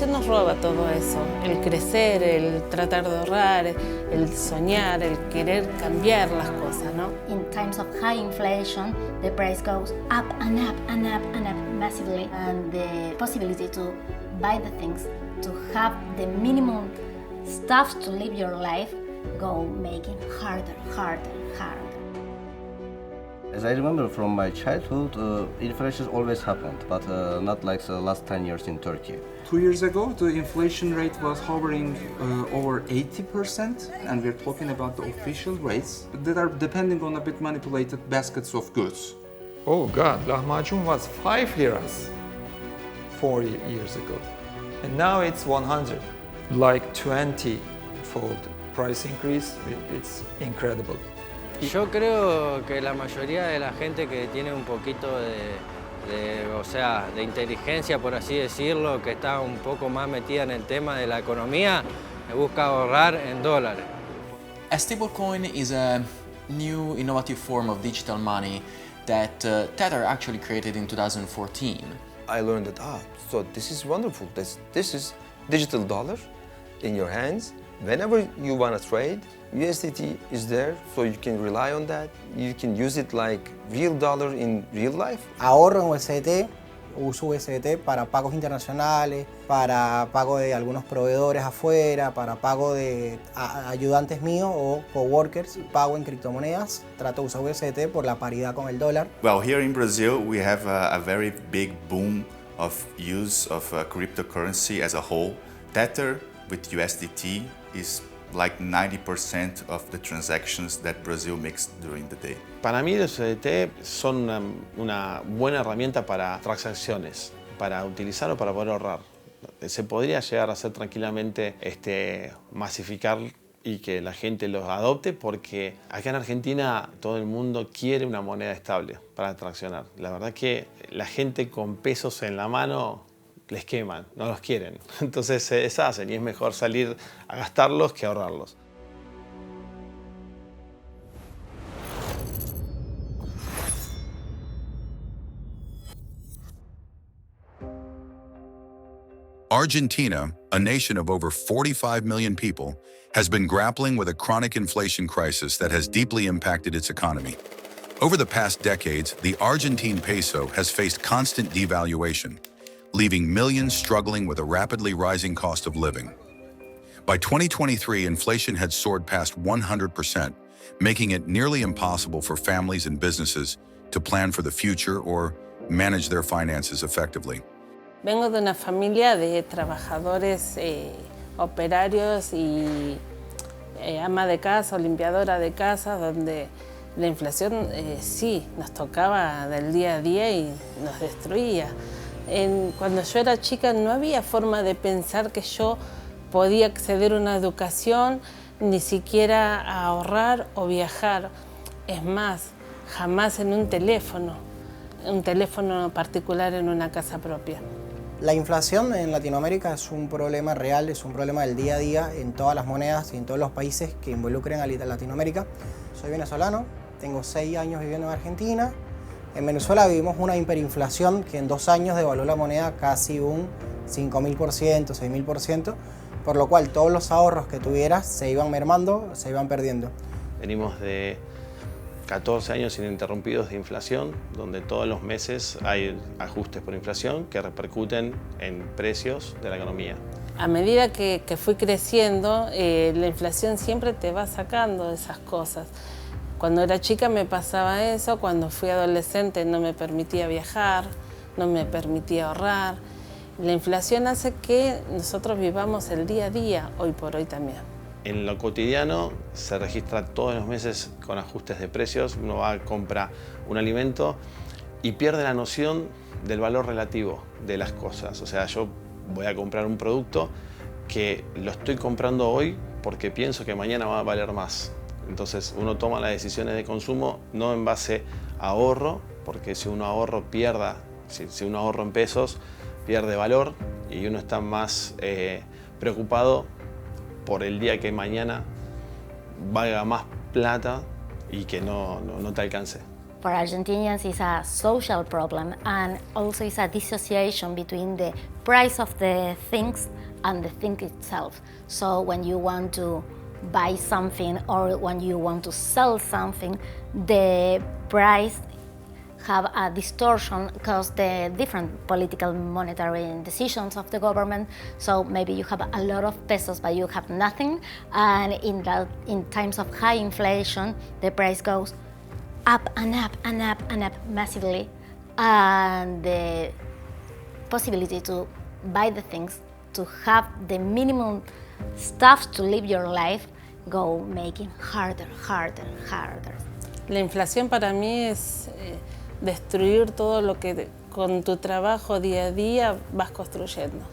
inflación nos roba todo eso, el crecer, el tratar de ahorrar, el soñar, el querer cambiar las cosas, ¿no? In times of high inflation, the price goes up and up and up and up massively, and the possibility to buy the things, to have the minimum stuff to live your life, go making harder. As I remember from my childhood, inflation always happened, but not like the last 10 years in Turkey. 2 years ago, the inflation rate was hovering over 80%, and we're talking about the official rates that are depending on a bit manipulated baskets of goods. Oh God, lahmacun was 5 liras 40 years ago, and now it's 100. Like 20-fold price increase, it's incredible. Yo creo que la mayoría de la gente que tiene un poquito de inteligencia, por así decirlo, que está un poco más metida en el tema de la economía, busca ahorrar en dólares. A stablecoin is a new innovative form of digital money that Tether actually created in 2014. I learned that, so this is wonderful. This is digital dollar in your hands. Whenever you want to trade, USDT is there, so you can rely on that. You can use it like real dollar in real life. Ahorro en USDT, uso USDT para pagos internacionales, para pago de algunos proveedores afuera, para pago de ayudantes míos o coworkers, pago en criptomonedas. Trato de usar USDT por la paridad con el dólar. Well, here in Brazil, we have a very big boom of use of cryptocurrency as a whole. Tether with USDT is like 90% of the transactions that Brazil makes during the day. Para mí los USDT son una buena herramienta para transacciones, para utilizar o para poder ahorrar. Se podría llegar a hacer tranquilamente masificar y que la gente los adopte, porque acá en Argentina todo el mundo quiere una moneda estable para transaccionar. La verdad que la gente con pesos en la mano les queman, no los quieren. Entonces se deshacen y es mejor salir a gastarlos que ahorrarlos. Argentina, a nation of over 45 million people, has been grappling with a chronic inflation crisis that has deeply impacted its economy. Over the past decades, the Argentine peso has faced constant devaluation, leaving millions struggling with a rapidly rising cost of living. By 2023, inflation had soared past 100%, making it nearly impossible for families and businesses to plan for the future or manage their finances effectively. Vengo de una familia de trabajadores, operarios y ama de casa o limpiadora de casa, donde la inflación sí nos tocaba del día a día y nos destruía. Cuando yo era chica no había forma de pensar que yo podía acceder a una educación, ni siquiera a ahorrar o viajar. Es más, jamás en un teléfono particular en una casa propia. La inflación en Latinoamérica es un problema real, es un problema del día a día en todas las monedas y en todos los países que involucren a Latinoamérica. Soy venezolano, tengo 6 años viviendo en Argentina. En Venezuela vivimos una hiperinflación que en 2 años devaluó la moneda casi un 5.000%, 6.000%, por lo cual todos los ahorros que tuvieras se iban mermando, se iban perdiendo. Venimos de 14 años ininterrumpidos de inflación, donde todos los meses hay ajustes por inflación que repercuten en precios de la economía. A medida que fui creciendo, la inflación siempre te va sacando de esas cosas. Cuando era chica me pasaba eso, cuando fui adolescente no me permitía viajar, no me permitía ahorrar. La inflación hace que nosotros vivamos el día a día, hoy por hoy también. En lo cotidiano se registra todos los meses con ajustes de precios. Uno va a comprar un alimento y pierde la noción del valor relativo de las cosas. O sea, yo voy a comprar un producto que lo estoy comprando hoy porque pienso que mañana va a valer más. Entonces uno toma las decisiones de consumo no en base a ahorro, porque si uno ahorro si uno ahorra en pesos, pierde valor y uno está más preocupado por el día que mañana valga más plata y que no te alcance. For Argentinians, it's a social problem, and also it's a dissociation between the price of the things and the thing itself. So when you want to buy something or when you want to sell something, the price have a distortion because the different political monetary decisions of the government. So maybe you have a lot of pesos but you have nothing, and in times of high inflation the price goes up and up and up and up massively, and the possibility to buy the things, to have the minimum stuff to live your life, go making harder. La inflación para mí es destruir todo lo que con tu trabajo día a día vas construyendo.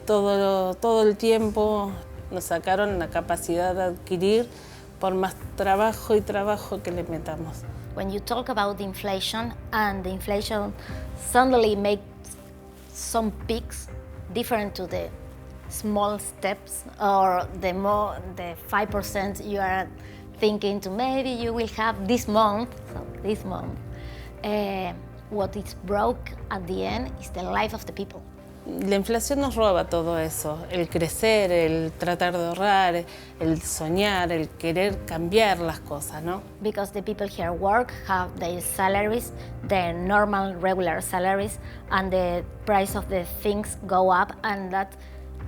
Todo el tiempo nos sacaron la capacidad de adquirir por más trabajo y trabajo que le metamos. When you talk about the inflation, and the inflation suddenly makes some peaks different to the small steps or the 5% you are thinking to maybe you will have this month. What is broke at the end is the life of the people. La inflación nos roba todo eso, el crecer, el tratar de ahorrar, el soñar, el querer cambiar las cosas, ¿no? Because the people here work, have their salaries, their normal, regular salaries, and the price of the things go up, and that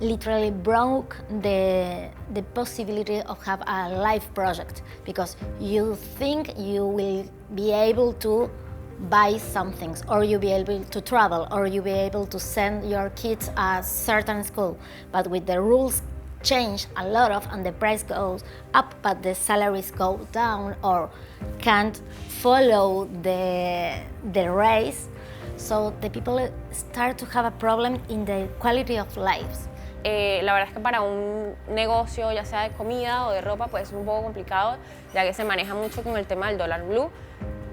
literally broke the possibility of have a life project, because you think you will be able to buy some things, or you'll be able to travel, or you'll be able to send your kids a certain school. But with the rules change a lot of and the price goes up but the salaries go down or can't follow the race, so the people start to have a problem in the quality of lives. La verdad es que para un negocio, ya sea de comida o de ropa, pues es un poco complicado, ya que se maneja mucho con el tema del dólar blue.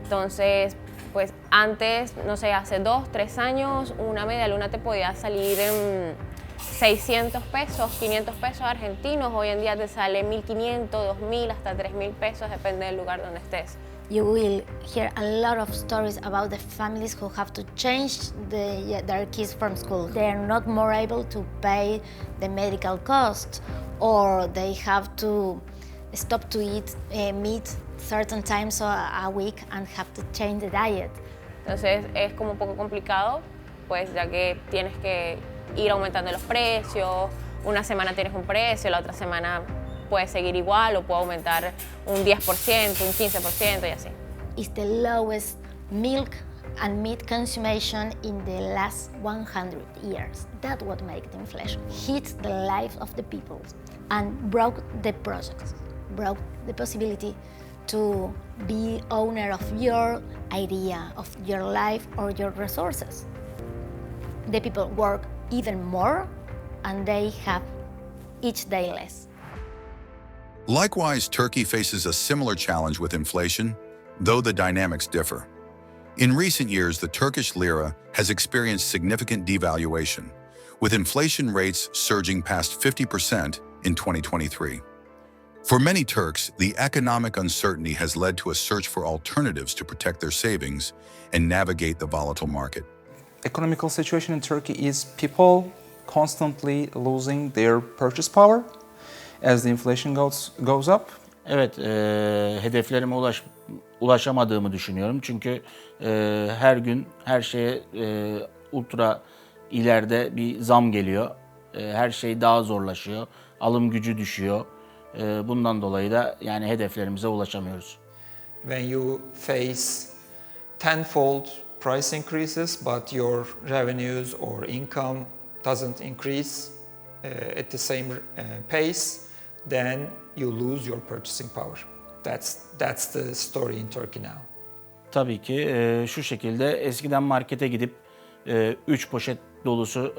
Entonces, pues antes, no sé, hace 2, 3 años, una media luna te podía salir en 600 pesos, 500 pesos argentinos. Hoy en día te sale 1.500, 2.000, hasta 3.000 pesos, depende del lugar donde estés. You will hear a lot of stories about the families who have to change their kids from school. They're not more able to pay the medical cost, or they have to stop to eat meat certain times a week and have to change the diet. Entonces es como un poco complicado, pues ya que tienes que ir aumentando los precios. Una semana tienes un precio, la otra semana puede seguir igual o puede aumentar un 10%, un 15% y así. It's the lowest milk and meat consumption in the last 100 years. That's what makes the inflation. Hit the life of the people and broke the projects, broke the possibility to be owner of your idea, of your life or your resources. The people work even more and they have each day less. Likewise, Turkey faces a similar challenge with inflation, though the dynamics differ. In recent years, the Turkish lira has experienced significant devaluation, with inflation rates surging past 50% in 2023. For many Turks, the economic uncertainty has led to a search for alternatives to protect their savings and navigate the volatile market. Economical situation in Turkey is people constantly losing their purchase power as the inflation goes up. Evet, hedeflerime ulaşamadığımı düşünüyorum. Çünkü her gün her şeye ultra ileride bir zam geliyor. Her şey daha zorlaşıyor. Alım gücü düşüyor. Bundan dolayı da yani hedeflerimize ulaşamıyoruz. When you face tenfold price increases but your revenues or income doesn't increase at the same pace, then you lose your purchasing power. That's the story in Turkey now. Tabii ki şu şekilde eskiden markete gidip 3 poşet dolusu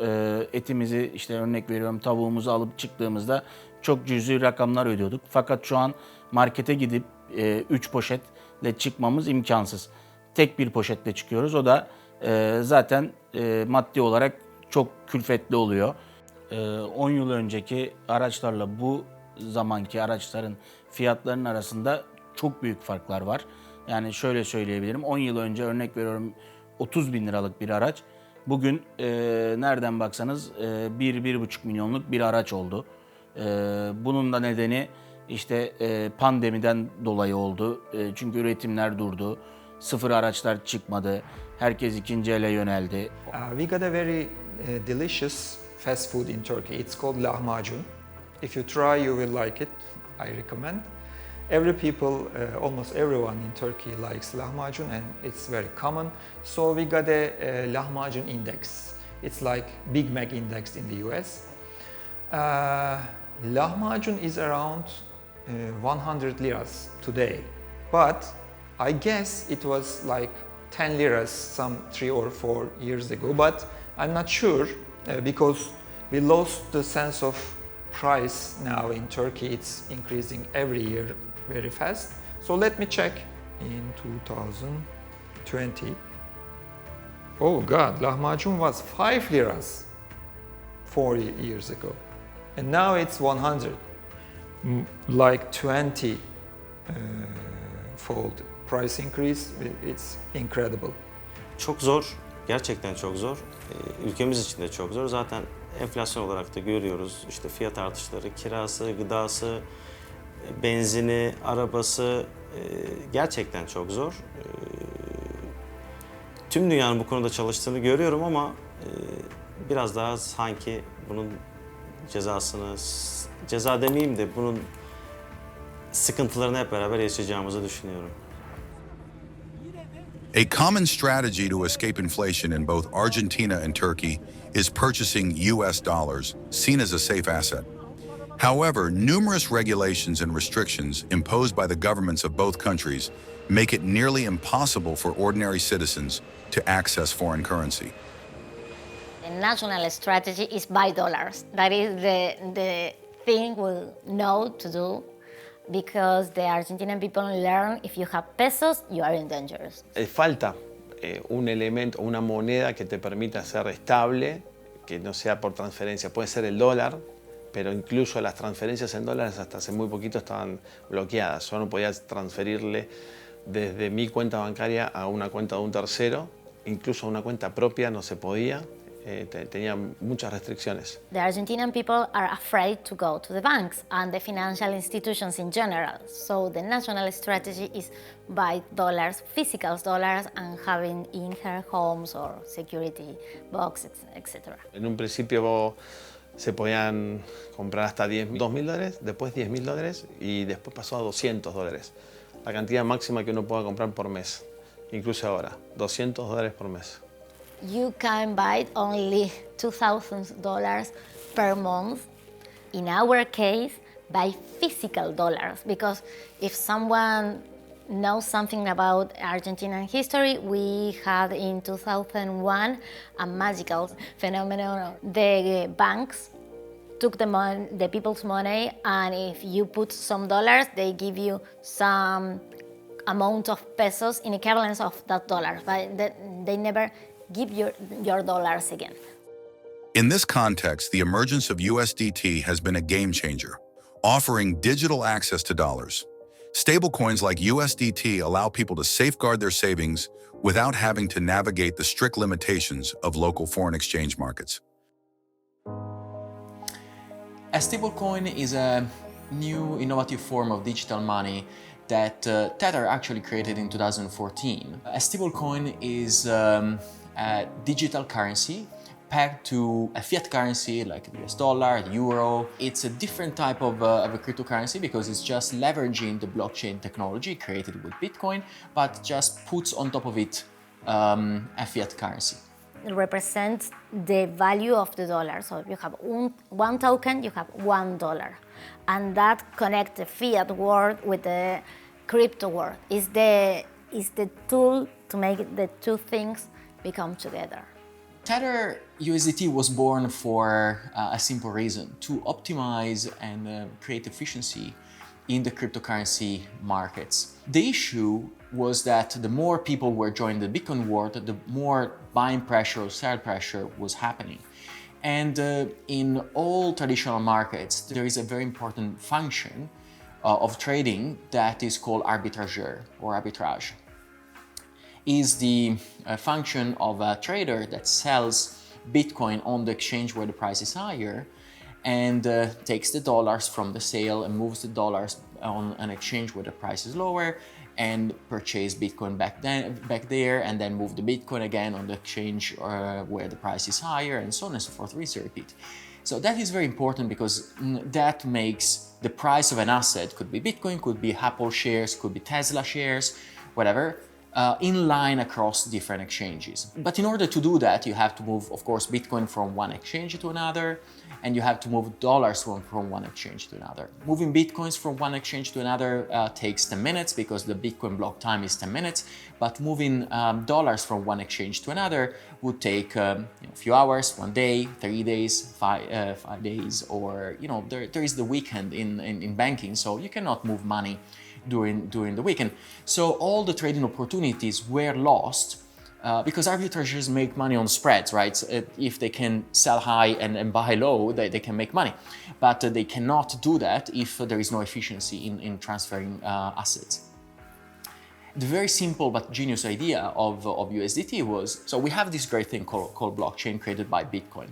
etimizi, işte örnek veriyorum tavuğumuzu alıp çıktığımızda çok cüzi rakamlar ödüyorduk. Fakat şu an markete gidip 3 poşetle çıkmamız imkansız. Tek bir poşetle çıkıyoruz. O da zaten maddi olarak çok külfetli oluyor. 10 yıl önceki araçlarla bu zamanki araçların fiyatlarının arasında çok büyük farklar var. Yani şöyle söyleyebilirim, 10 yıl önce örnek veriyorum 30 bin liralık bir araç, bugün nereden baksanız 1-1,5 milyonluk bir araç oldu. Bunun da nedeni işte pandemiden dolayı oldu. Çünkü üretimler durdu, sıfır araçlar çıkmadı, herkes ikinci ele yöneldi. We got a very delicious fast food in Turkey. It's called lahmacun. If you try, you will like it. I recommend. Every people, almost everyone in Turkey likes lahmacun, and it's very common. So we got a lahmacun index. It's like Big Mac index in the US. Lahmacun is around 100 liras today, but I guess it was like 10 liras some 3 or 4 years ago, but I'm not sure because we lost the sense of price now in Turkey. It's increasing every year very fast. So let me check in 2020. Oh God, lahmacun was 5 liras 4 years ago. And now it's 100, like 20 fold price increase. It's incredible. Çok zor, gerçekten çok zor. Ülkemiz için de çok zor. Zaten enflasyon olarak da görüyoruz. İşte fiyat artışları, kirası, gıdası, benzini, arabası gerçekten çok zor. Tüm dünyanın bu konuda çalıştığını görüyorum ama biraz daha sanki bunun cezasını, ceza demeyeyim de bunun sıkıntılarını hep beraber yaşayacağımızı düşünüyorum. A common strategy to escape inflation in both Argentina and Turkey is purchasing US dollars, seen as a safe asset. However, numerous regulations and restrictions imposed by the governments of both countries make it nearly impossible for ordinary citizens to access foreign currency. The national strategy is buy dollars. That is the thing we know to do, because the Argentinian people learn if you have pesos, you are in danger. Falta un elemento, una moneda que te permita ser estable, que no sea por transferencia. Puede ser el dólar, pero incluso las transferencias en dólares hasta hace muy poquito estaban bloqueadas. Yo no podía transferirle desde mi cuenta bancaria a una cuenta de un tercero, incluso a una cuenta propia no se podía. Tenía muchas restricciones. The Argentinian people are afraid to go to the banks and the financial institutions in general. So the national strategy is buy dollars, physical dollars, and having in her homes or security boxes, etc. En un principio se podían comprar hasta $2.000, después $10.000 y después pasó a $200. La cantidad máxima que uno pueda comprar por mes, incluso ahora, $200 por mes. You can buy only $2,000 per month. In our case, buy physical dollars, because if someone knows something about Argentinian history, we had in 2001 a magical phenomenon. The banks took the people's money, and if you put some dollars, they give you some amount of pesos in equivalence of that dollar, but they never give your dollars again. In this context, the emergence of USDT has been a game changer, offering digital access to dollars. Stablecoins like USDT allow people to safeguard their savings without having to navigate the strict limitations of local foreign exchange markets. A stablecoin is a new innovative form of digital money that Tether actually created in 2014. A stablecoin is a digital currency pegged to a fiat currency like the US dollar, the euro. It's a different type of a cryptocurrency because it's just leveraging the blockchain technology created with Bitcoin, but just puts on top of it a fiat currency. It represents the value of the dollar. So if you have one token, you have $1. And that connects the fiat world with the crypto world. Is the tool to make the two things become together. Tether USDT was born for a simple reason: to optimize and create efficiency in the cryptocurrency markets. The issue was that the more people were joining the Bitcoin world, the more buying pressure or sell pressure was happening. And in all traditional markets, there is a very important function of trading that is called arbitrageur or arbitrage. Is the function of a trader that sells Bitcoin on the exchange where the price is higher and takes the dollars from the sale and moves the dollars on an exchange where the price is lower and purchase Bitcoin back there and then move the Bitcoin again on the exchange where the price is higher, and so on and so forth, rinse and repeat. So that is very important because that makes the price of an asset, could be Bitcoin, could be Apple shares, could be Tesla shares, whatever, in line across different exchanges. But in order to do that, you have to move, of course, Bitcoin from one exchange to another, and you have to move dollars from one exchange to another. Moving Bitcoins from one exchange to another takes 10 minutes because the Bitcoin block time is 10 minutes, but moving dollars from one exchange to another would take a few hours, 1 day, 3 days, 5 days, or there is the weekend in banking, so you cannot move money during the weekend. So all the trading opportunities were lost because arbitrageurs make money on spreads, right? So if they can sell high and buy low, they can make money. But they cannot do that if there is no efficiency in transferring assets. The very simple but genius idea of USDT was, so we have this great thing called blockchain created by Bitcoin.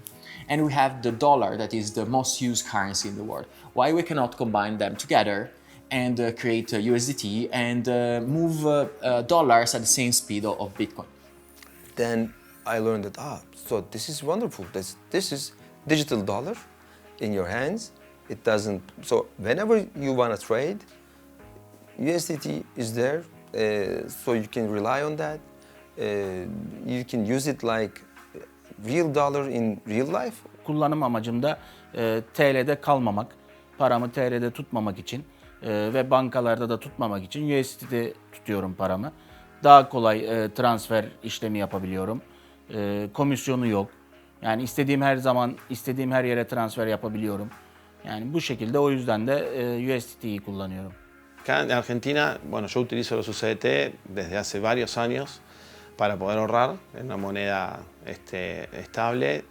And we have the dollar that is the most used currency in the world. Why we cannot combine them together and create USDT and move dollars at the same speed of Bitcoin? Then I learned that, so this is wonderful. This is digital dollar in your hands. It doesn't, so whenever you want to trade, USDT is there, so you can rely on that. You can use it like real dollar in real life. Kullanım amacım da TL'de kalmamak, paramı TL'de tutmamak için ve bankalarda da tutmamak için USDT'de tutuyorum paramı. Daha kolay transfer işlemi yapabiliyorum. Komisyonu yok. Yani istediğim her zaman, istediğim her yere transfer yapabiliyorum. Yani bu şekilde, o yüzden de USDT'yi kullanıyorum. Acá en Argentina, bueno, yo utilizo los USDT desde hace varios años para poder ahorrar en una moneda estable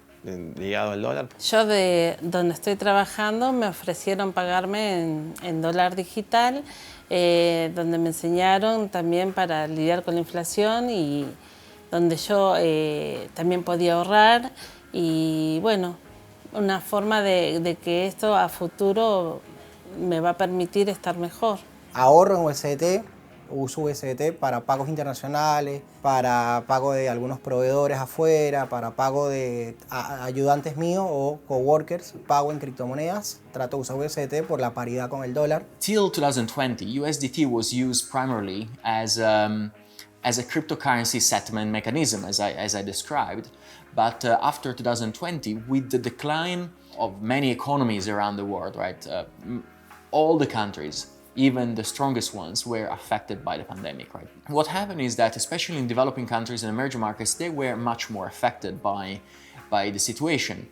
ligado al dólar. Yo de donde estoy trabajando me ofrecieron pagarme en dólar digital, donde me enseñaron también para lidiar con la inflación y donde yo también podía ahorrar, y bueno, una forma de que esto a futuro me va a permitir estar mejor. Ahorro en USDT, uso USDT para pagos internacionales, para pago de algunos proveedores afuera, para pago de ayudantes míos o coworkers, pago en criptomonedas. Trato de usar USDT por la paridad con el dólar. Till 2020, USDT was used primarily as a cryptocurrency settlement mechanism, as I described. But after 2020, with the decline of many economies around the world, right, all the countries, even the strongest ones, were affected by the pandemic, right? What happened is that, especially in developing countries and emerging markets, they were much more affected by the situation.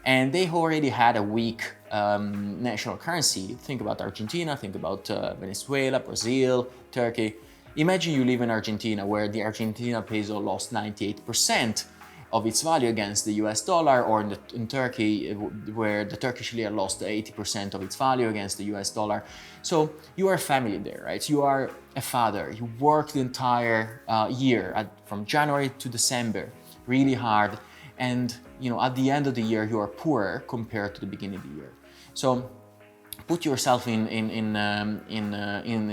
And they already had a weak national currency. Think about Argentina, think about Venezuela, Brazil, Turkey. Imagine you live in Argentina, where the Argentina peso lost 98% of its value against the US dollar, or in Turkey, where the Turkish lira lost 80% of its value against the US dollar. So you are a family there, right? You are a father. You work the entire year, from January to December, really hard. And at the end of the year, you are poorer compared to the beginning of the year. So put yourself in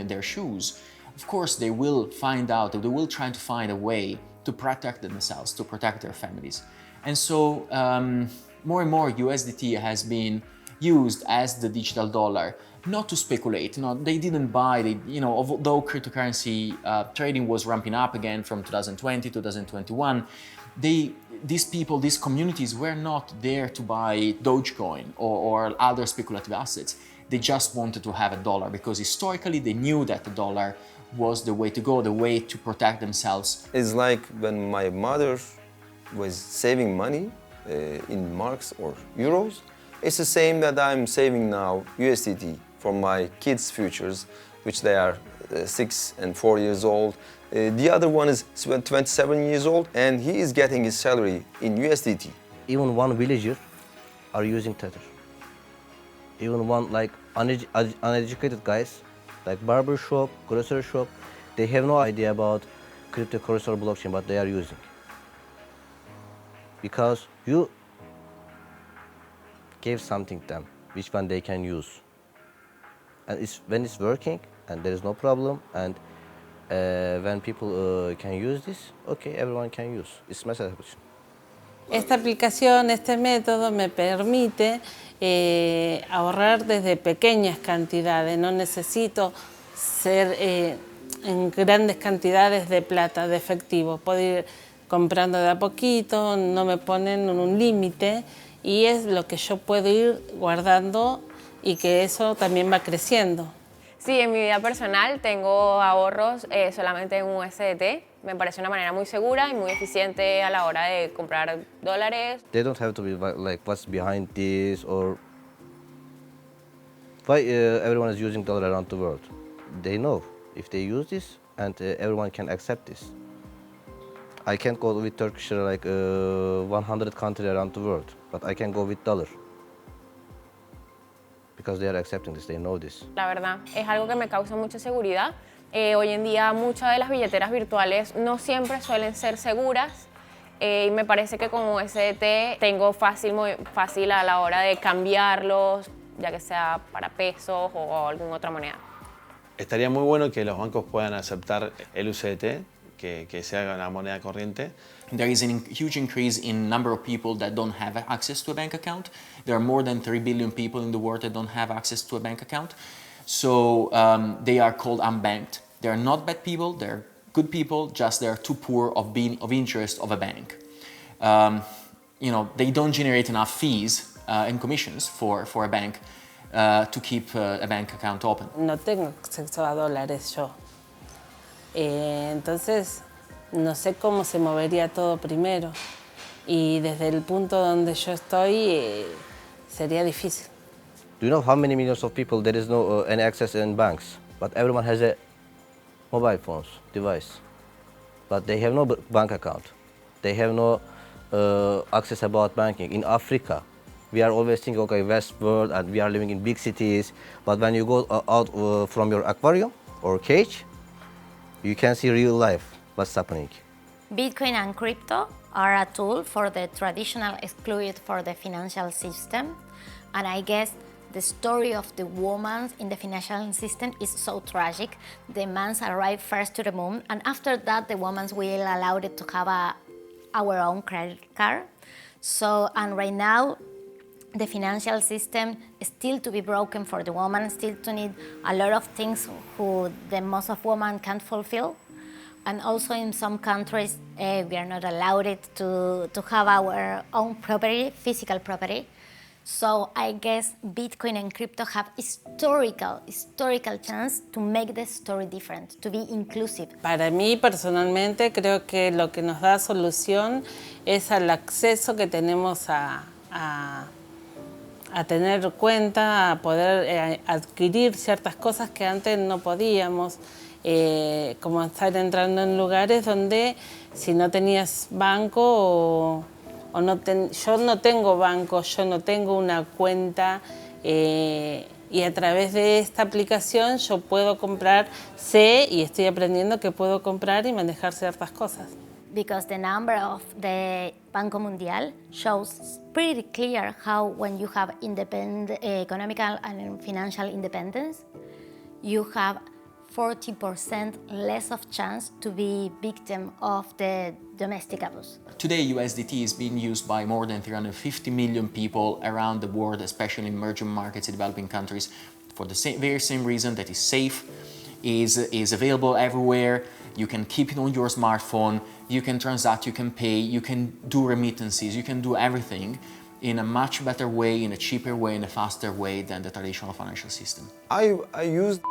their shoes. Of course, they will find out, they will try to find a way to protect themselves, to protect their families. And so more and more USDT has been used as the digital dollar, not to speculate. No, they didn't buy, although cryptocurrency trading was ramping up again from 2020, 2021, these people, these communities were not there to buy Dogecoin or other speculative assets. They just wanted to have a dollar because historically they knew that the dollar was the way to go, the way to protect themselves. It's like when my mother was saving money in marks or euros. It's the same that I'm saving now USDT for my kids' futures, which they are 6 and 4 years old. The other one is 27 years old, and he is getting his salary in USDT. Even one villager are using Tether. Even one uneducated guys like barber shop, grocery shop, they have no idea about cryptocurrency or blockchain, but they are using. Because you gave something to them, which one they can use. And when it's working, and there is no problem, and when people can use this, okay, everyone can use. It's message. Esta aplicación, este método me permite ahorrar desde pequeñas cantidades. No necesito ser en grandes cantidades de plata, de efectivo. Puedo ir comprando de a poquito, no me ponen un límite y es lo que yo puedo ir guardando y que eso también va creciendo. Sí, en mi vida personal tengo ahorros solamente en USDT. Me parece una manera muy segura y muy eficiente a la hora de comprar dólares. They don't have to be like what's behind this or why everyone is using dollar around the world. They know if they use this and everyone can accept this. I can't go with Turkish lira like 100 countries around the world, but I can go with dollar. Because they are accepting this, they know this. La verdad, es algo que me causa mucha seguridad. Hoy en día muchas de las billeteras virtuales no siempre suelen ser seguras y me parece que con USDT tengo fácil a la hora de cambiarlos, ya que sea para pesos o alguna otra moneda. Estaría muy bueno que los bancos puedan aceptar el USDT, que sea la moneda corriente. There is a huge increase in number of people that don't have access to a bank account. There are more than 3 billion people in the world that don't have access to a bank account. So they are called unbanked. They are not bad people, they're good people, just they are too poor of being of interest of a bank. You know, they don't generate enough fees and commissions for a bank to keep a bank account open. No tengo acceso a dólares yo. Entonces, no sé cómo se movería todo primero. Y desde el punto donde yo estoy, sería difícil. Do you know how many millions of people there is no any access in banks, but everyone has a mobile phones device, but they have no bank account. They have no access about banking. In Africa, we are always thinking, okay, West world, and we are living in big cities. But when you go out from your aquarium or cage, you can see real life, what's happening. Bitcoin and crypto are a tool for the traditional excluded for the financial system, and I guess the story of the woman in the financial system is so tragic. The men arrive first to the moon, and after that, the women will allow it to have our own credit card. So, and right now, the financial system is still to be broken for the woman, still to need a lot of things who the most of women can't fulfill. And also in some countries, we are not allowed to have our own property, physical property. So I guess Bitcoin and crypto have historical chance to make the story different, to be inclusive. Para mí personalmente creo que lo que nos da solución es al acceso que tenemos a tener cuenta, a poder adquirir ciertas cosas que antes no podíamos, como estar entrando en lugares donde si no tenías banco yo no tengo banco, yo no tengo una cuenta y a través de esta aplicación yo puedo comprar, sé y estoy aprendiendo que puedo comprar y manejar ciertas cosas. Because the number of the Banco Mundial shows pretty clear how when you have economical and financial independence, you have 40% less of chance to be victim of the domestic abuse. Today, USDT is being used by more than 350 million people around the world, especially in emerging markets, in developing countries, for the very same reason that it's safe, is available everywhere. You can keep it on your smartphone, you can transact, you can pay, you can do remittances, you can do everything in a much better way, in a cheaper way, in a faster way than the traditional financial system. I used,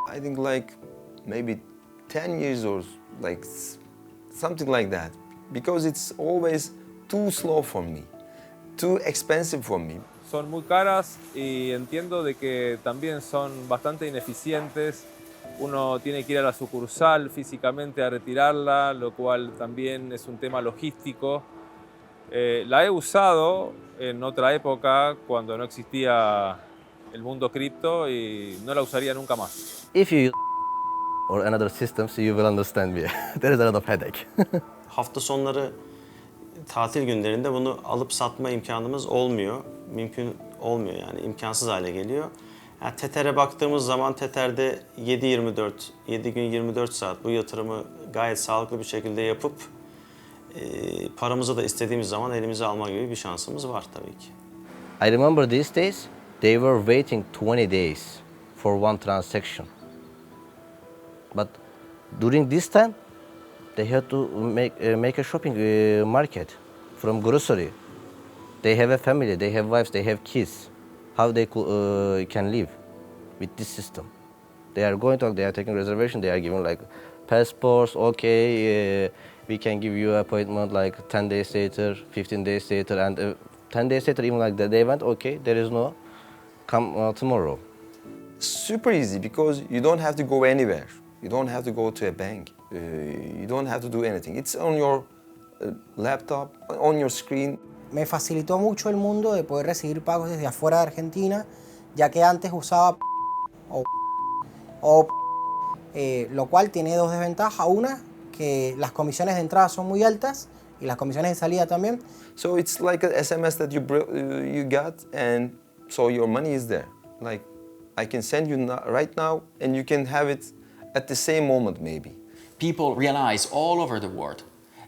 I think like maybe 10 years or like something like that, because it's always too slow for me, too expensive for me. Son muy caras y entiendo de que también son bastante ineficientes. Uno tiene que ir a la sucursal físicamente a retirarla, lo cual también es un tema logístico. La he usado en otra época, cuando no existía el mundo cripto y no la usaría nunca más. If you use or another system, so you will understand me. There is a lot of headache. Hafta sonları, tatil günlerinde bunu alıp satma imkanımız olmuyor. Mümkün olmuyor yani, imkansız hale geliyor. Yani Tether'e baktığımız zaman Tether'de 7 gün 24 saat bu yatırımı gayet sağlıklı bir şekilde yapıp paramızı da istediğimiz zaman elimize alma gibi bir şansımız var tabii ki. I remember these days, they were waiting 20 days for one transaction. But during this time, they had to make a shopping market from grocery. They have a family, they have wives, they have kids. How they can live with this system? They are going to, they are taking reservation, they are giving like passports, okay, we can give you appointment like 10 days later, 15 days later, and 10 days later, even like the event, okay, there is no, come tomorrow. Super easy because you don't have to go anywhere. You don't have to go to a bank. You don't have to do anything. It's on your laptop, on your screen. Me facilitó mucho el mundo de poder recibir pagos desde afuera de Argentina, ya que antes usaba lo cual tiene dos desventajas. Una, que las comisiones de entrada son muy altas y las comisiones de salida también. So it's like an SMS that you got, and so your money is there. Like I can send you right now, and you can have it at the same moment maybe. People realize all over the world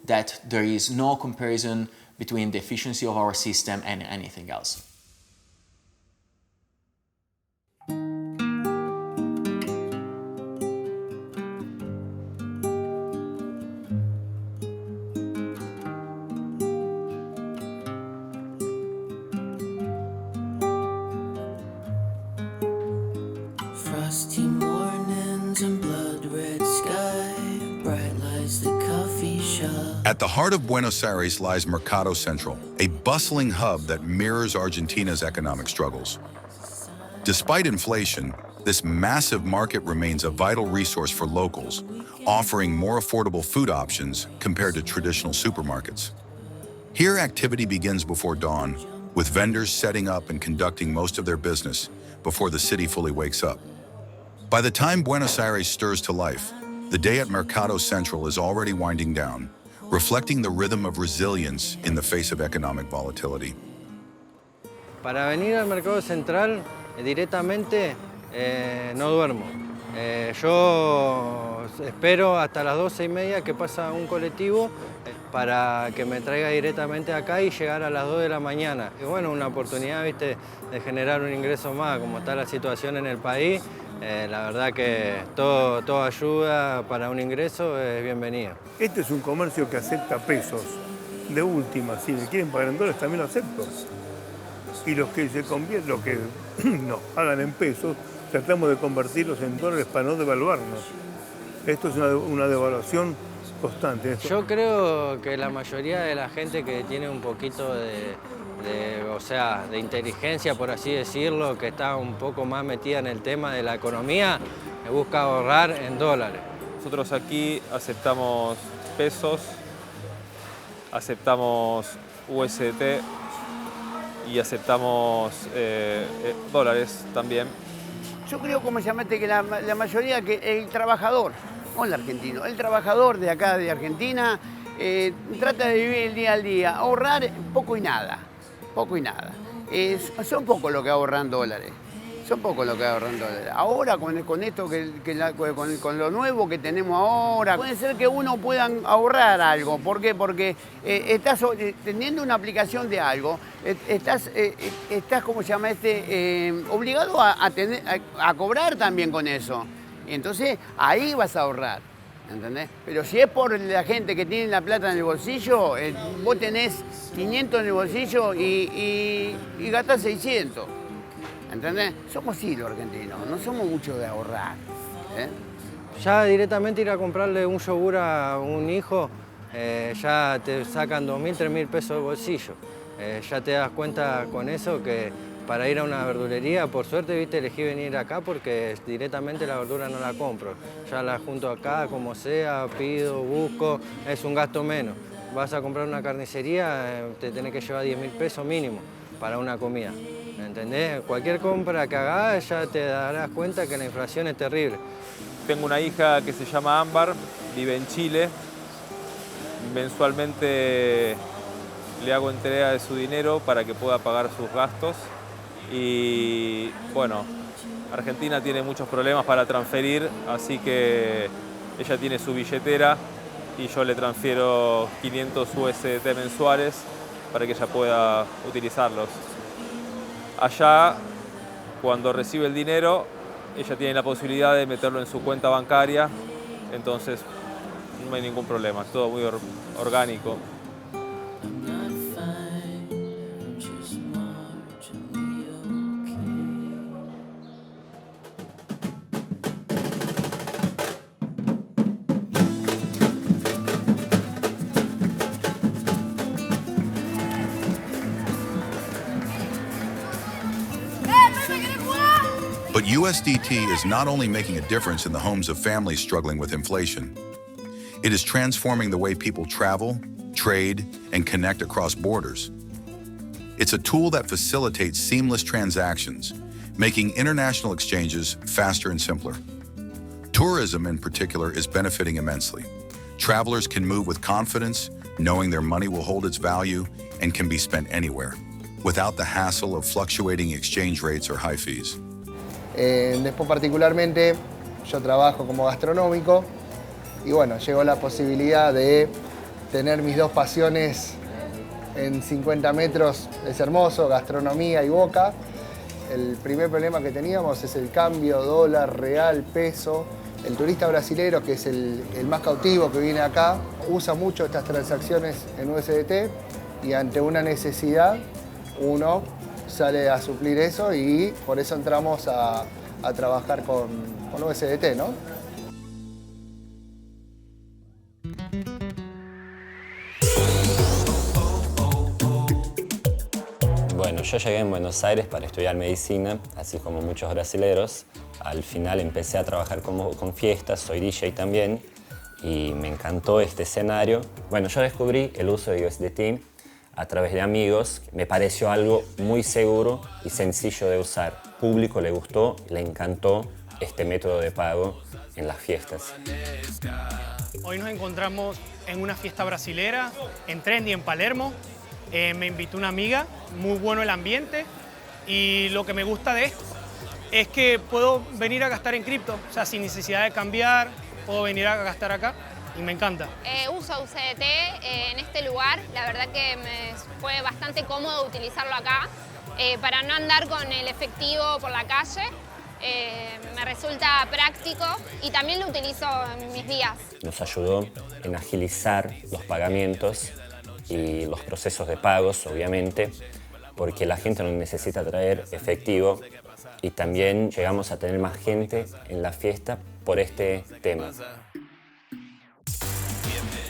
that there is no comparison between the efficiency of our system and anything else. Frosty mornings and blood red sky, bright lights the coffee shop. At the heart of Buenos Aires lies Mercado Central, a bustling hub that mirrors Argentina's economic struggles. Despite inflation, this massive market remains a vital resource for locals, offering more affordable food options compared to traditional supermarkets. Here, activity begins before dawn, with vendors setting up and conducting most of their business before the city fully wakes up. By the time Buenos Aires stirs to life, the day at Mercado Central is already winding down, reflecting the rhythm of resilience in the face of economic volatility. Para venir al Mercado Central directamente no duermo. Yo espero hasta las 12:30 que pasa un colectivo para que me traiga directamente acá y llegar a las 2 de la mañana. Y bueno, una oportunidad, ¿viste?, de generar un ingreso más, como está la situación en el país. La verdad que toda ayuda para un ingreso es bienvenida. Este es un comercio que acepta pesos. De última, si le quieren pagar en dólares, también lo acepto. Y los que nos pagan en pesos, tratamos de convertirlos en dólares para no devaluarnos. Esto es una devaluación constante. Yo creo que la mayoría de la gente que tiene un poquito de inteligencia, por así decirlo, que está un poco más metida en el tema de la economía, busca ahorrar en dólares. Nosotros aquí aceptamos pesos, aceptamos USDT y aceptamos dólares también. Yo creo, como llamaste, que la mayoría, que el trabajador, no el argentino, el trabajador de acá de Argentina trata de vivir el día al día, ahorrar poco y nada. Poco y nada. Son poco lo que ahorran dólares. Son poco lo que ahorran dólares. Ahora con esto, con lo nuevo que tenemos ahora, puede ser que uno pueda ahorrar algo. ¿Por qué? Porque estás teniendo una aplicación de algo, estás ¿cómo se llama obligado a cobrar también con eso. Y entonces ahí vas a ahorrar. ¿Entendés? Pero si es por la gente que tiene la plata en el bolsillo, vos tenés 500 en el bolsillo y gastás 600. ¿Entendés? Somos sí los argentinos, no somos muchos de ahorrar. Ya directamente ir a comprarle un yogur a un hijo, ya te sacan 2.000, 3.000 pesos del bolsillo. Ya te das cuenta con eso que para ir a una verdulería, por suerte, viste, elegí venir acá porque directamente la verdura no la compro. Ya la junto acá, como sea, pido, busco, es un gasto menos. Vas a comprar una carnicería, te tenés que llevar 10.000 pesos mínimo para una comida. ¿Entendés? Cualquier compra que hagas ya te darás cuenta que la inflación es terrible. Tengo una hija que se llama Ámbar, vive en Chile. Mensualmente le hago entrega de su dinero para que pueda pagar sus gastos. Y bueno, Argentina tiene muchos problemas para transferir, así que ella tiene su billetera y yo le transfiero 500 USDT mensuales para que ella pueda utilizarlos. Allá, cuando recibe el dinero, ella tiene la posibilidad de meterlo en su cuenta bancaria, entonces no hay ningún problema, es todo muy orgánico. But USDT is not only making a difference in the homes of families struggling with inflation, it is transforming the way people travel, trade, and connect across borders. It's a tool that facilitates seamless transactions, making international exchanges faster and simpler. Tourism, in particular, is benefiting immensely. Travelers can move with confidence, knowing their money will hold its value and can be spent anywhere, without the hassle of fluctuating exchange rates or high fees. Después particularmente yo trabajo como gastronómico y bueno, llegó la posibilidad de tener mis dos pasiones en 50 metros, es hermoso, gastronomía y boca. El primer problema que teníamos es el cambio dólar, real, peso. El turista brasilero, que es el más cautivo que viene acá, usa mucho estas transacciones en USDT y ante una necesidad uno sale a suplir eso y por eso entramos a trabajar con USDT, ¿no? Bueno, yo llegué en Buenos Aires para estudiar medicina, así como muchos brasileros. Al final empecé a trabajar con fiestas, soy DJ también, y me encantó este escenario. Bueno, yo descubrí el uso de USDT a través de amigos. Me pareció algo muy seguro y sencillo de usar. Al público le gustó, le encantó este método de pago en las fiestas. Hoy nos encontramos en una fiesta brasilera, en Trendy, en Palermo. Me invitó una amiga, muy bueno el ambiente y lo que me gusta de esto es que puedo venir a gastar en cripto, o sea, sin necesidad de cambiar, puedo venir a gastar acá y me encanta. Uso USDT en este lugar, la verdad que me fue bastante cómodo utilizarlo acá para no andar con el efectivo por la calle. Me resulta práctico y también lo utilizo en mis días. Nos ayudó en agilizar los pagamientos y los procesos de pagos, obviamente, porque la gente no necesita traer efectivo y también llegamos a tener más gente en la fiesta por este tema.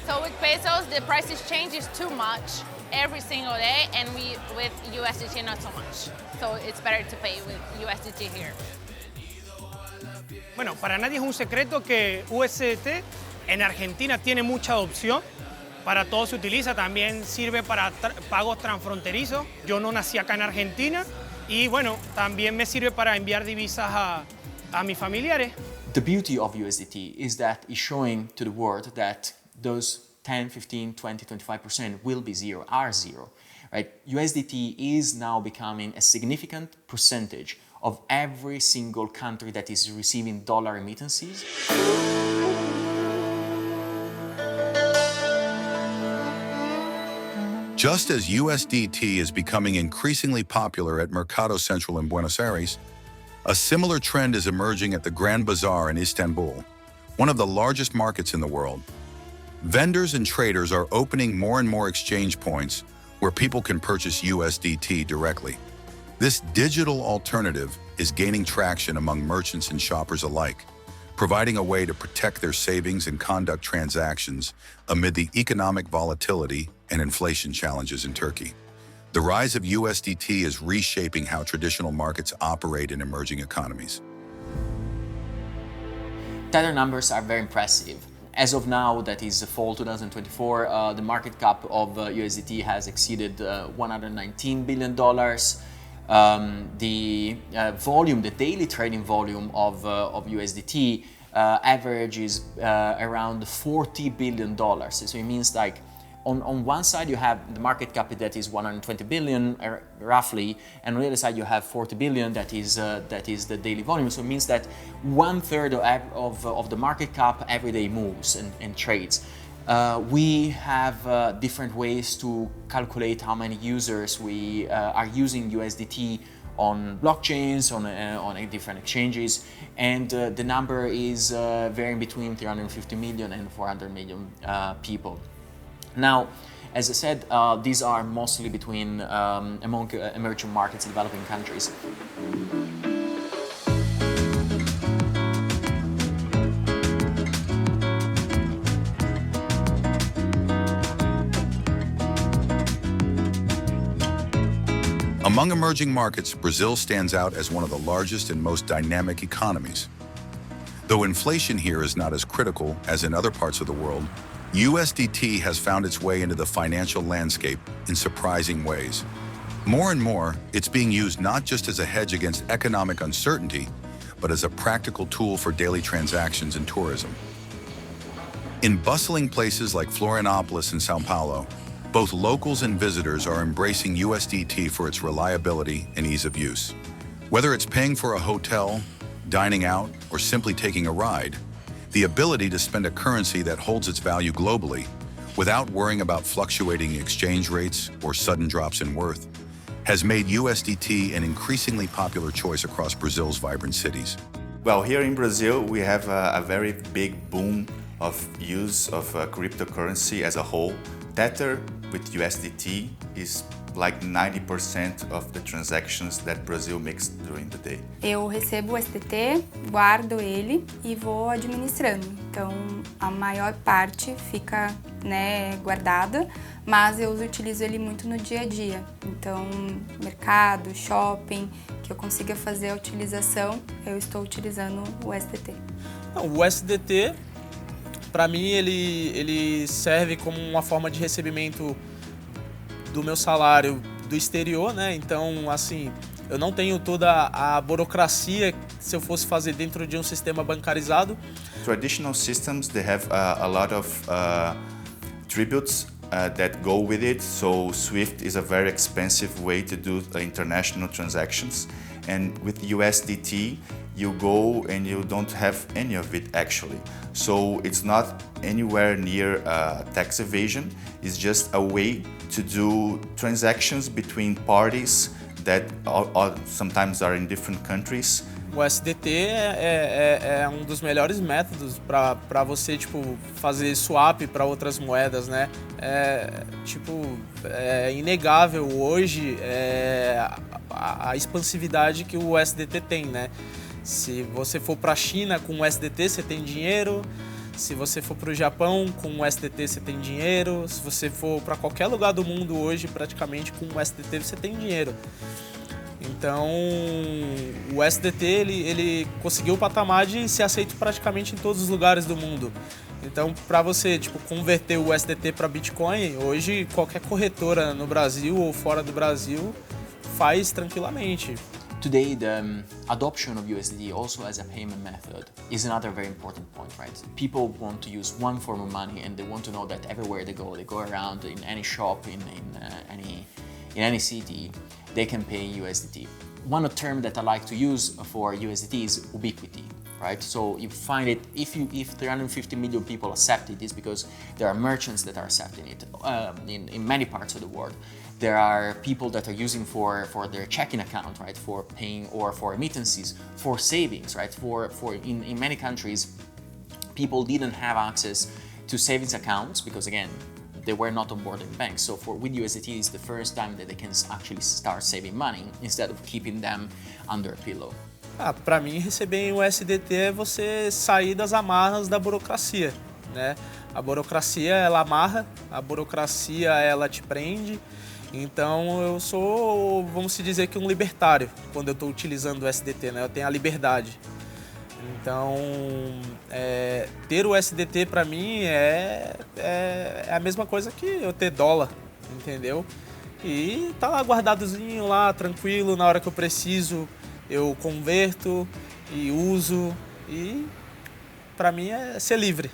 So with pesos, the prices changes too much every single day, and with USDT not so much. So it's better to pay with USDT here. Bueno, para nadie es un secreto que USDT en Argentina tiene mucha adopción. Para todo se utiliza, también sirve para pagos transfronterizos. Yo no nací acá en Argentina y bueno, también me sirve para enviar divisas a mis familiares. The beauty of USDT is that it's showing to the world that those 10, 15, 20, 25% will be zero, are zero. Right? USDT is now becoming a significant percentage of every single country that is receiving dollar remittances. Just as USDT is becoming increasingly popular at Mercado Central in Buenos Aires, a similar trend is emerging at the Grand Bazaar in Istanbul, one of the largest markets in the world. Vendors and traders are opening more and more exchange points where people can purchase USDT directly. This digital alternative is gaining traction among merchants and shoppers alike, providing a way to protect their savings and conduct transactions amid the economic volatility and inflation challenges in Turkey. The rise of USDT is reshaping how traditional markets operate in emerging economies. Tether numbers are very impressive. As of now, that is fall 2024, the market cap of USDT has exceeded $119 billion. The volume, the daily trading volume of USDT averages around $40 billion. So it means like on one side you have the market cap that is 120 billion roughly, and on the other side you have 40 billion that is the daily volume. So it means that 1/3 of the market cap every day moves and trades. We have different ways to calculate how many users we are using USDT on blockchains, on different exchanges, and the number is varying between 350 million and 400 million people. Now, as I said, these are mostly between among emerging markets, developing countries. Among emerging markets, Brazil stands out as one of the largest and most dynamic economies. Though inflation here is not as critical as in other parts of the world, USDT has found its way into the financial landscape in surprising ways. More and more, it's being used not just as a hedge against economic uncertainty, but as a practical tool for daily transactions and tourism. In bustling places like Florianópolis and Sao Paulo, both locals and visitors are embracing USDT for its reliability and ease of use. Whether it's paying for a hotel, dining out, or simply taking a ride, the ability to spend a currency that holds its value globally without worrying about fluctuating exchange rates or sudden drops in worth has made USDT an increasingly popular choice across Brazil's vibrant cities. Well, here in Brazil, we have a very big boom of use of cryptocurrency as a whole. Tether with USDT is like 90% of the transactions that Brazil makes during the day. Eu recebo o SDT, guardo ele e vou administrando. Então, a maior parte fica, guardada, mas eu utilizo ele muito no dia a dia. Então, mercado, shopping, que eu consiga fazer a utilização, eu estou utilizando o SDT. O USDT, para mim, ele serve como uma forma de recebimento do meu salário do exterior, né? Então, assim, eu não tenho toda a burocracia se eu fosse fazer dentro de um sistema bancarizado. Traditional systems, they have a lot of tributes that go with it. So SWIFT is a very expensive way to do international transactions. And with USDT, you go and you don't have any of it actually. So it's not anywhere near tax evasion. It's just a way to do transactions between parties that sometimes are in different countries. O SDT é um dos melhores métodos para você fazer swap para outras moedas, né? É inegável hoje a expansividade que o USDT tem, né? Se você for para a China com o USDT, você tem dinheiro. Se você for para o Japão com o USDT, você tem dinheiro. Se você for para qualquer lugar do mundo hoje, praticamente com o USDT você tem dinheiro. Então, o USDT ele conseguiu o patamar de ser aceito praticamente em todos os lugares do mundo. Então, para você converter o USDT para Bitcoin, hoje qualquer corretora no Brasil ou fora do Brasil faz tranquilamente. Today, the adoption of USDT also as a payment method is another very important point, right? People want to use one form of money and they want to know that everywhere they go around in any shop, in any city, they can pay USDT. One term that I like to use for USDT is ubiquity, right? So you find it, if 350 million people accept it, it's because there are merchants that are accepting it in many parts of the world. There are people that are using for their checking account, right? For paying or for remittances, for savings, right? In many countries, people didn't have access to savings accounts because again, they were not on board in banks. So with USDT, it's the first time that they can actually start saving money instead of keeping them under a pillow. Para mim, receber em USDT é você sair das amarras da burocracia, né? A burocracia, ela amarra, a burocracia, ela te prende. Então, eu sou, vamos dizer que um libertário quando eu estou utilizando o USDT, né? Eu tenho a liberdade. Então, ter o USDT para mim é a mesma coisa que eu ter dólar, entendeu? e tá lá guardadozinho lá, tranquilo, na hora que eu preciso eu converto e uso e para mim é ser livre.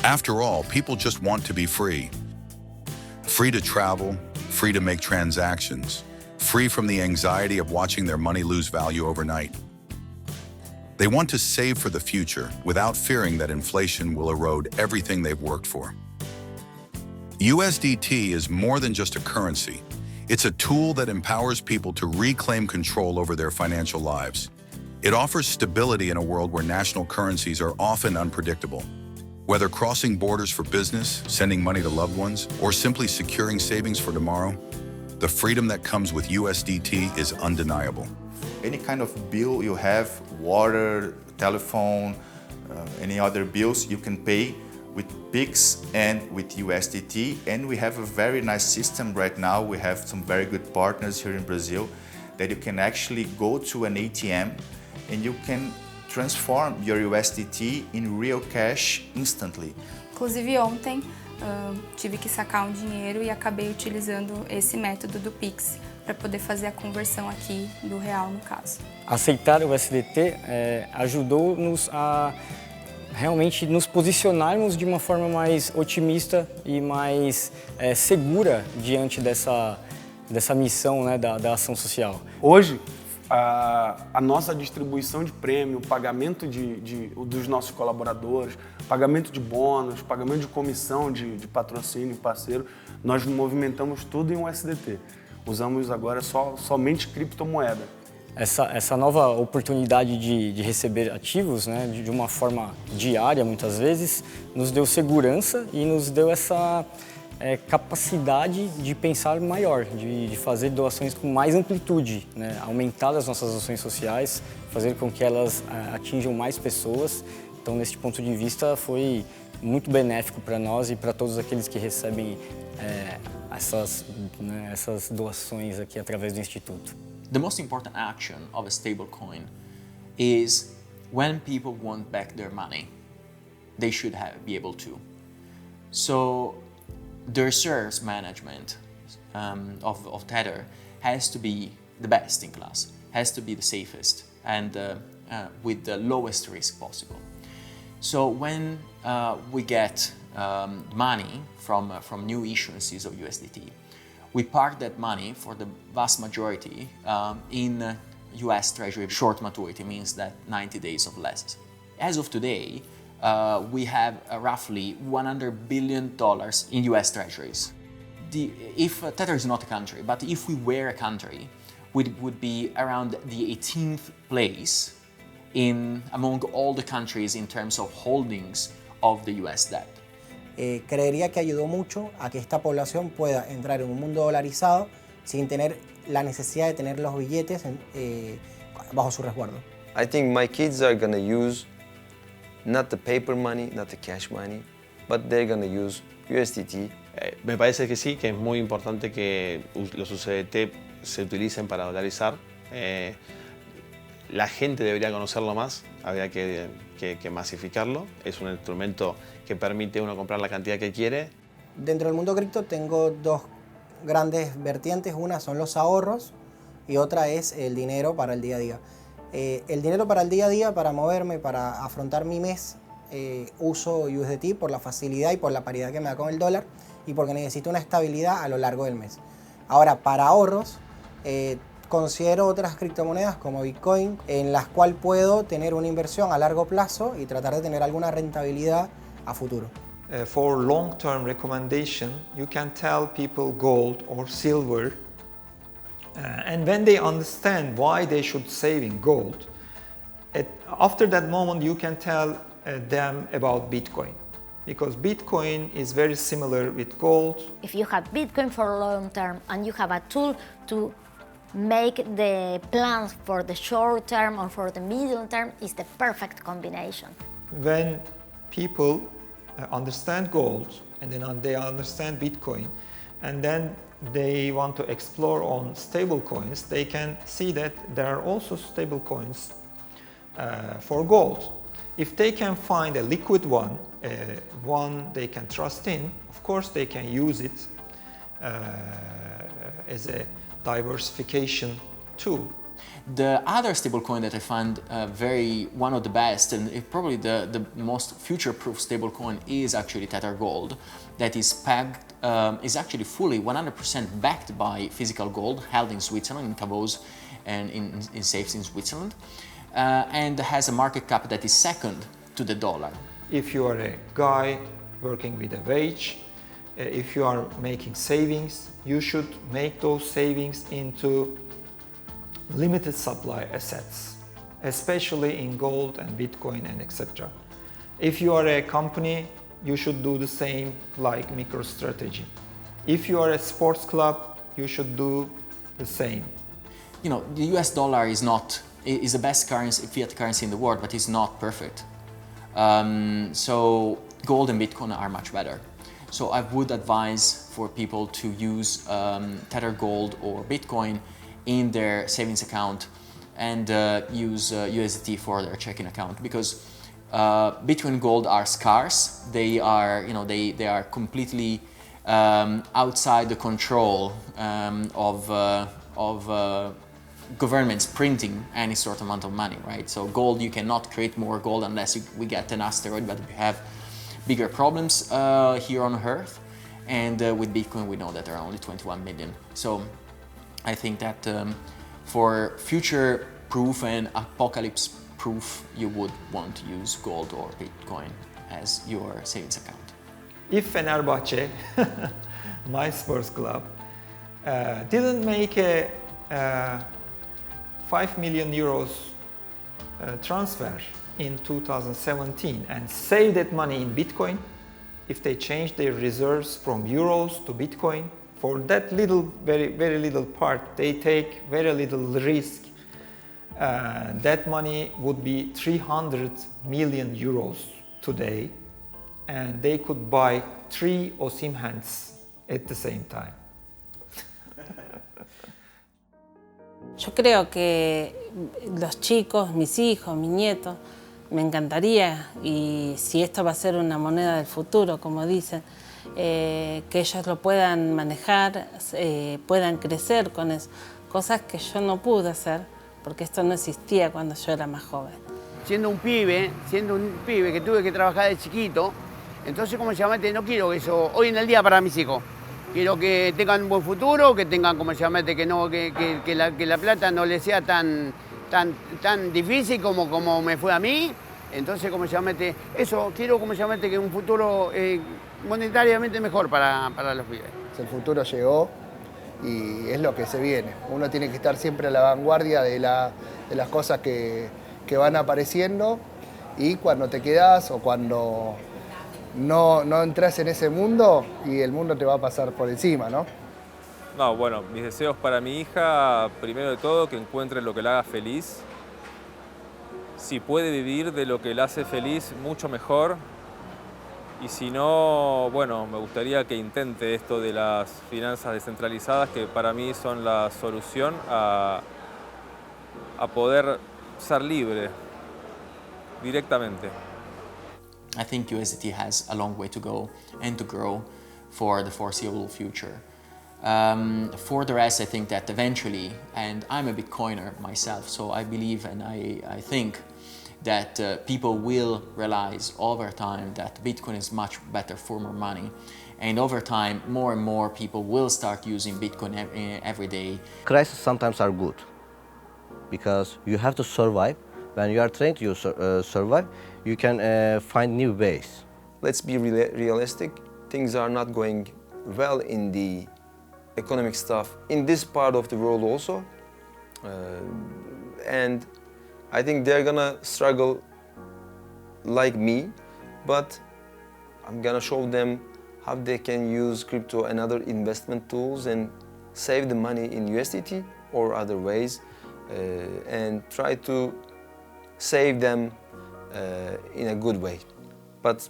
After all, people just want to be free. Free to travel, free to make transactions, free from the anxiety of watching their money lose value overnight. They want to save for the future without fearing that inflation will erode everything they've worked for. USDT is more than just a currency. It's a tool that empowers people to reclaim control over their financial lives. It offers stability in a world where national currencies are often unpredictable. Whether crossing borders for business, sending money to loved ones, or simply securing savings for tomorrow, the freedom that comes with USDT is undeniable. Any kind of bill you have, water, telephone, any other bills, you can pay with Pix and with USDT. And we have a very nice system right now. We have some very good partners here in Brazil that you can actually go to an ATM and you can transform your USDT in real cash instantly. Inclusive ontem tive que sacar um dinheiro e acabei utilizando esse método do Pix para poder fazer a conversão aqui do real no caso. Aceitar o SDT ajudou-nos a realmente nos posicionarmos de uma forma mais otimista e mais segura diante dessa missão, né, da ação social. Hoje, a nossa distribuição de prêmio, o pagamento dos nossos colaboradores, pagamento de bônus, pagamento de comissão de patrocínio parceiro, nós movimentamos tudo em USDT. Usamos agora somente criptomoeda. Essa nova oportunidade de receber ativos, né, de uma forma diária, muitas vezes, nos deu segurança e nos deu essa capacidade de pensar maior, de fazer doações com mais amplitude, né? Aumentar as nossas ações sociais, fazer com que elas atinjam mais pessoas. Então, nesse ponto de vista, foi muito benéfico para nós e para todos aqueles que recebem essas doações aqui através do Instituto. The most important action of a stablecoin is when people want back their money, they should be able to. So, the reserves management of Tether has to be the best in class, has to be the safest and with the lowest risk possible. So when we get money from new issuances of USDT, we park that money for the vast majority in US Treasury. Short maturity means that 90 days or less. As of today, we have roughly $100 billion in US treasuries. If Tether is not a country, but if we were a country, we would be around the 18th place among all the countries in terms of holdings of the US debt. Creería que ayudó mucho a que esta población pueda entrar en un mundo dolarizado sin tener la necesidad de tener los billetes bajo su resguardo. I think my kids are going to use not the paper money, not the cash money, but they're going to use USDT. Me parece que sí, que es muy importante que los USDT se utilicen para dolarizar. La gente debería conocerlo más, habría que masificarlo. Es un instrumento que permite a uno comprar la cantidad que quiere. Dentro del mundo cripto tengo dos grandes vertientes. Una son los ahorros y otra es el dinero para el día a día. El dinero para el día a día, para moverme, para afrontar mi mes, uso USDT por la facilidad y por la paridad que me da con el dólar y porque necesito una estabilidad a lo largo del mes. Ahora, para ahorros, considero otras criptomonedas como Bitcoin, en las cuales puedo tener una inversión a largo plazo y tratar de tener alguna rentabilidad a futuro. For long-term recommendation, you can tell people gold or silver. And when they understand why they should save in gold, after that moment you can tell them about Bitcoin. Because Bitcoin is very similar with gold. If you have Bitcoin for long term and you have a tool to make the plans for the short term or for the medium term, is the perfect combination. When people understand gold and then they understand Bitcoin, and then they want to explore on stable coins, they can see that there are also stable coins for gold. If they can find a liquid one, one they can trust in, of course they can use it as a diversification tool. The other stablecoin that I find one of the best and probably the most future-proof stablecoin is actually Tether Gold, that is pegged, is actually fully 100% backed by physical gold held in Switzerland, in Cavoz and in safes in Switzerland, and has a market cap that is second to the dollar. If you are a guy working with a wage, if you are making savings, you should make those savings into limited supply assets, especially in gold and Bitcoin and etc. If you are a company, you should do the same like MicroStrategy. If you are a sports club, you should do the same. You know, the US dollar is the best currency, fiat currency in the world, but it's not perfect. So gold and Bitcoin are much better. So I would advise for people to use Tether Gold or Bitcoin in their savings account and use USDT for their checking account, because Bitcoin and gold are scarce. They are, they are completely outside the control of governments printing any sort of amount of money, right? So gold, you cannot create more gold unless we get an asteroid, but we have bigger problems here on Earth. And with Bitcoin, we know that there are only 21 million. So I think that for future-proof and apocalypse-proof, you would want to use gold or Bitcoin as your savings account. If Fenerbahce, my sports club, didn't make a 5 million euros transfer in 2017 and save that money in Bitcoin, if they change their reserves from euros to Bitcoin, for that little, very little part, they take very little risk. That money would be 300 million euros today, and they could buy 3 Osimhens at the same time. Yo creo que los chicos, mis hijos, mis nietos, me encantaría, y si esto va a ser una moneda del futuro, como dicen, que ellos lo puedan manejar, puedan crecer con eso. Cosas que yo no pude hacer, porque esto no existía cuando yo era más joven. Siendo un pibe que tuve que trabajar de chiquito, entonces, como se llama, no quiero eso hoy en el día para mis hijos. Quiero que tengan un buen futuro, que tengan, como se llama, que la plata no les sea tan difícil como me fue a mí. Entonces, como se llama, eso, quiero, como se llama, que un futuro monetariamente mejor para los pibes. El futuro llegó y es lo que se viene. Uno tiene que estar siempre a la vanguardia de las cosas que van apareciendo, y cuando te quedas o cuando no entras en ese mundo, y el mundo te va a pasar por encima, ¿no? No, bueno, mis deseos para mi hija, primero de todo, que encuentre lo que la haga feliz. Si puede vivir de lo que la hace feliz, mucho mejor. Y si no, bueno, me gustaría que intente esto de las finanzas descentralizadas, que para mí son la solución a poder ser libre directamente. I think USDT has a long way to go and to grow for the foreseeable future. For the rest, I think that eventually, and I'm a Bitcoiner myself, so I believe and I think that people will realize over time that Bitcoin is much better form of money. And over time, more and more people will start using Bitcoin every day. Crises sometimes are good because you have to survive. When you are trying to survive, you can find new ways. Let's be realistic. Things are not going well in the economic stuff in this part of the world also. And I think they're gonna struggle like me, but I'm gonna show them how they can use crypto and other investment tools and save the money in USDT or other ways, and try to save them in a good way. But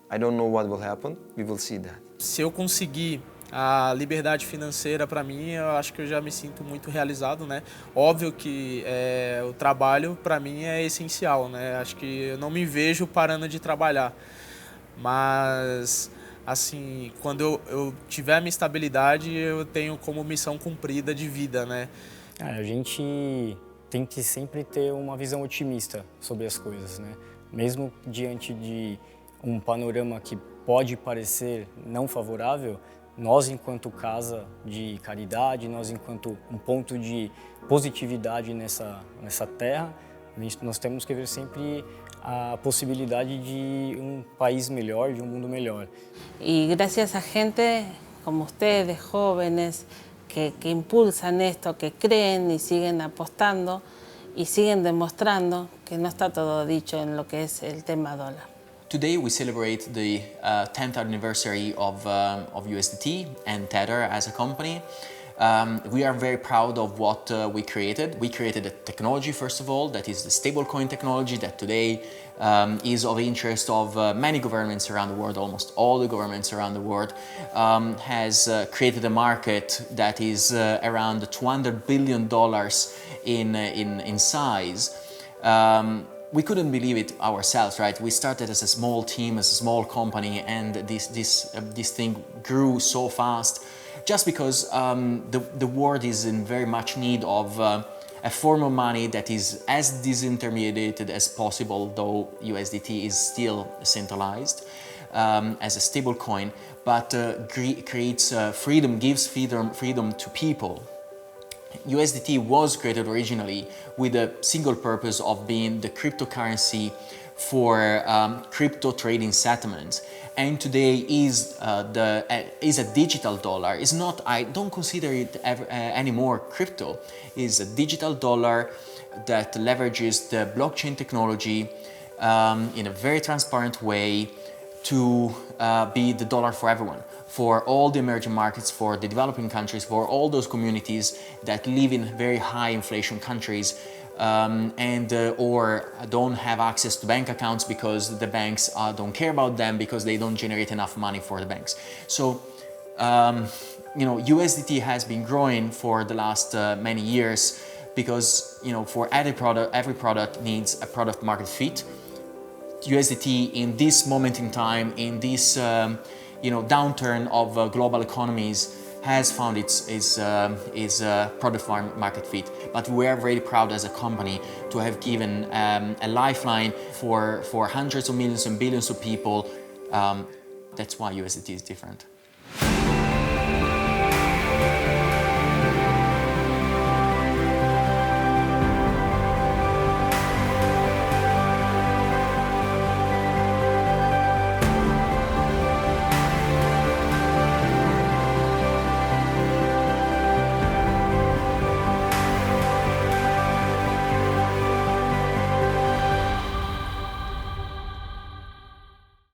I don't know what will happen. We will see that. Se eu conseguir A liberdade financeira, para mim, eu acho que eu já me sinto muito realizado, né? Óbvio que o trabalho, para mim, é essencial, né? Acho que eu não me vejo parando de trabalhar. Mas, assim, quando eu tiver a minha estabilidade, eu tenho como missão cumprida de vida, né? A gente tem que sempre ter uma visão otimista sobre as coisas, né? Mesmo diante de um panorama que pode parecer não favorável, nós, enquanto casa de caridade, nós, enquanto um ponto de positividade nessa terra, nós temos que ver sempre a posibilidade de um país melhor, de um mundo melhor. Y gracias a gente como ustedes, jóvenes, que impulsan esto, que creen y siguen apostando y siguen demostrando que no está todo dicho en lo que es el tema dólar. Today we celebrate the 10th anniversary of USDT and Tether as a company. We are very proud of what we created. We created a technology, first of all, that is the stablecoin technology that today is of interest of many governments around the world. Almost all the governments around the world has created a market that is around $200 billion in size. We couldn't believe it ourselves, right? We started as a small team, as a small company, and this thing grew so fast, just because the world is in very much need of a form of money that is as disintermediated as possible, though USDT is still centralized as a stable coin, but creates freedom, gives freedom to people. USDT was created originally with a single purpose of being the cryptocurrency for crypto trading settlements, and today is a digital dollar. It's not. I don't consider it anymore crypto. It's a digital dollar that leverages the blockchain technology in a very transparent way to be the dollar for everyone, for all the emerging markets, for the developing countries, for all those communities that live in very high inflation countries or don't have access to bank accounts because the banks don't care about them because they don't generate enough money for the banks. So, USDT has been growing for the last many years because, for every product needs a product market fit. USDT in this moment in time, in this downturn of global economies, has found its product market fit. But we are very proud as a company to have given a lifeline for hundreds of millions and billions of people. That's why USDT is different.